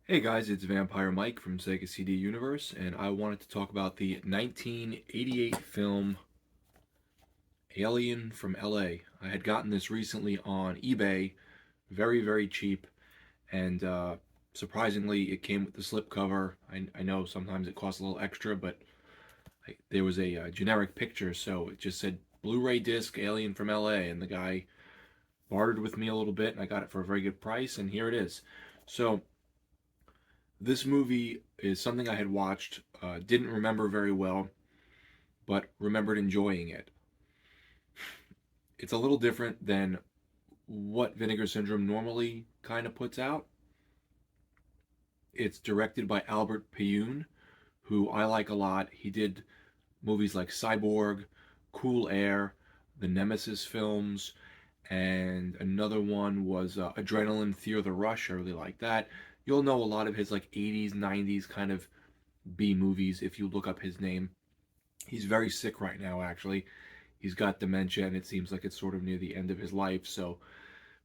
Hey guys, it's Vampire Mike from Sega CD Universe, and I wanted to talk about the 1988 film Alien from LA. I had gotten this recently on eBay, very, very cheap, and surprisingly, it came with the slipcover. I know sometimes it costs a little extra, but there was a generic picture, so it just said Blu-ray disc Alien from LA, and the guy bartered with me a little bit, and I got it for a very good price, and here it is. So, this movie is something I had watched, didn't remember very well, but remembered enjoying it. It's a little different than what Vinegar Syndrome normally kind of puts out. It's directed by Albert Pyun, who I like a lot. He did movies like Cyborg, Cool Air, the Nemesis films, and another one was Adrenaline Fear the Rush. I really like that. You'll know a lot of his like 80s, 90s kind of B movies if you look up his name. He's very sick right now, actually. He's got dementia, and it seems like it's sort of near the end of his life, so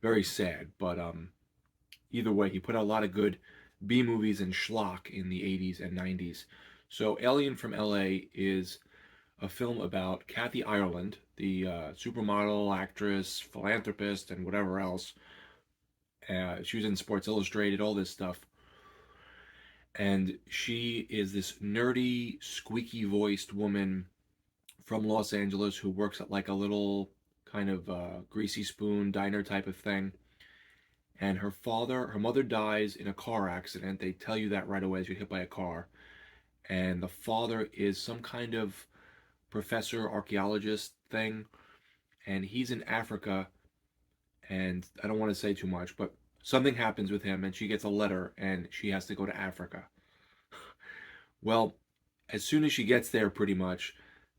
very sad. But either way, he put out a lot of good B movies and schlock in the 80s and 90s. So, Alien from LA is a film about Kathy Ireland, the supermodel, actress, philanthropist, and whatever else. She was in Sports Illustrated, all this stuff. And she is this nerdy, squeaky voiced woman from Los Angeles who works at like a little kind of greasy spoon diner type of thing. And her mother dies in a car accident. They tell you that right away as you're hit by a car. And the father is some kind of professor, archaeologist thing. And he's in Africa. And I don't want to say too much, but something happens with him and she gets a letter and she has to go to Africa. Well, as soon as she gets there, pretty much,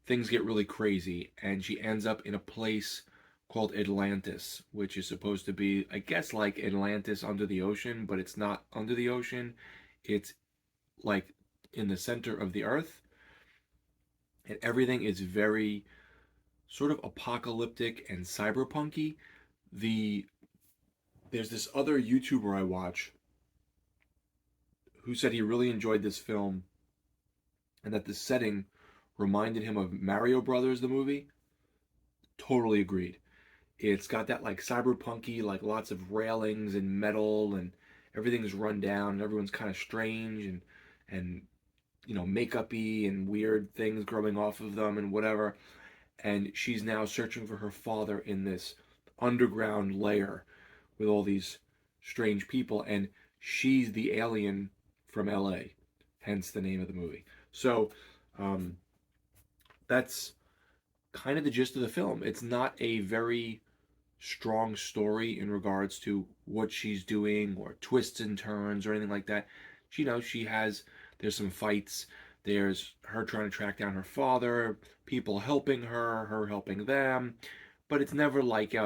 things get really crazy, and she ends up in a place called Atlantis, which is supposed to be, I guess, like Atlantis under the ocean, but it's not under the ocean. It's like in the center of the earth, and everything is very sort of apocalyptic and cyberpunky. The There's this other YouTuber I watch who said he really enjoyed this film and that the setting reminded him of Mario Brothers, the movie. Totally agreed. It's got that like cyberpunky, like lots of railings and metal, and everything's run down, and everyone's kind of strange and makeup-y and weird things growing off of them and whatever. And she's now searching for her father in this underground layer with all these strange people, and she's the alien from LA, hence the name of the movie. So um, that's kind of the gist of the film. It's not a very strong story in regards to what she's doing or twists and turns or anything like that. She has, there's some fights, there's her trying to track down her father, people helping her helping them, but it's never like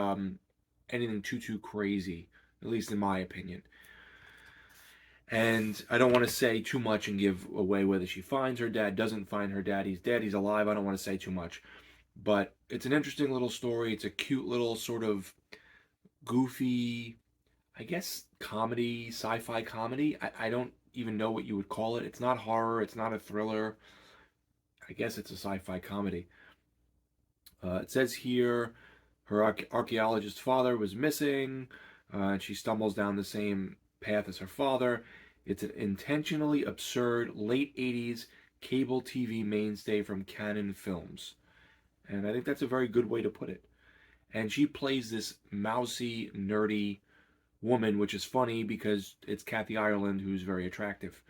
anything too crazy, at least in my opinion. And I don't want to say too much and give away whether she finds her dad, doesn't find her dad, he's dead, he's alive. I don't want to say too much. But it's an interesting little story. It's a cute little sort of goofy, I guess, comedy, sci fi comedy. I don't even know what you would call it. It's not horror, it's not a thriller. I guess it's a sci fi comedy. It says here her archaeologist father was missing, and she stumbles down the same path as her father. It's an intentionally absurd late 80s cable TV mainstay from Canon Films. And I think that's a very good way to put it. And she plays this mousy, nerdy woman, which is funny because it's Kathy Ireland, who's very attractive.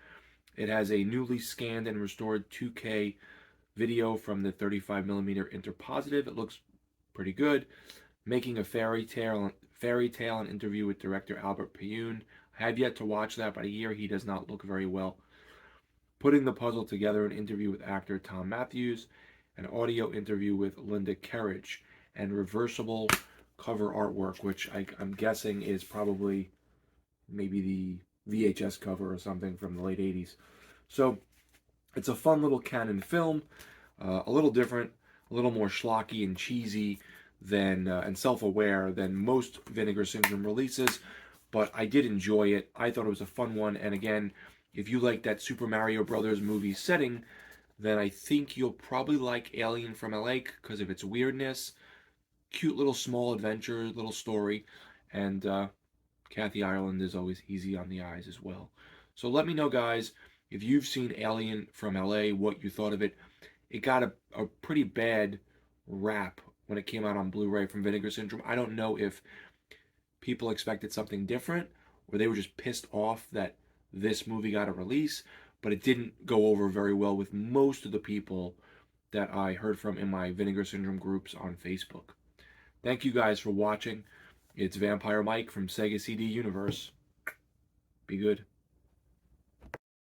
It has a newly scanned and restored 2K video from the 35mm interpositive. It looks pretty good. Making a fairy tale an interview with director Albert Pyun. I have yet to watch that, but I hear he does not look very well. Putting the puzzle together, an interview with actor Tom Matthews, an audio interview with Linda Kerridge, and reversible cover artwork, which I'm guessing is probably maybe the VHS cover or something from the late 80s. So it's a fun little Canon film, a little different, a little more schlocky and cheesy than and self-aware than most Vinegar Syndrome releases, but I did enjoy it. I thought it was a fun one, and again, if you like that Super Mario Brothers movie setting, then I think you'll probably like Alien from LA because of its weirdness, cute little small adventure, little story, and Kathy Ireland is always easy on the eyes as well. So let me know, guys, if you've seen Alien from LA, what you thought of it. It got a pretty bad rap when it came out on Blu-ray from Vinegar Syndrome. I don't know if people expected something different or they were just pissed off that this movie got a release, but it didn't go over very well with most of the people that I heard from in my Vinegar Syndrome groups on Facebook. Thank you guys for watching. It's Vampire Mike from Sega CD Universe. Be good.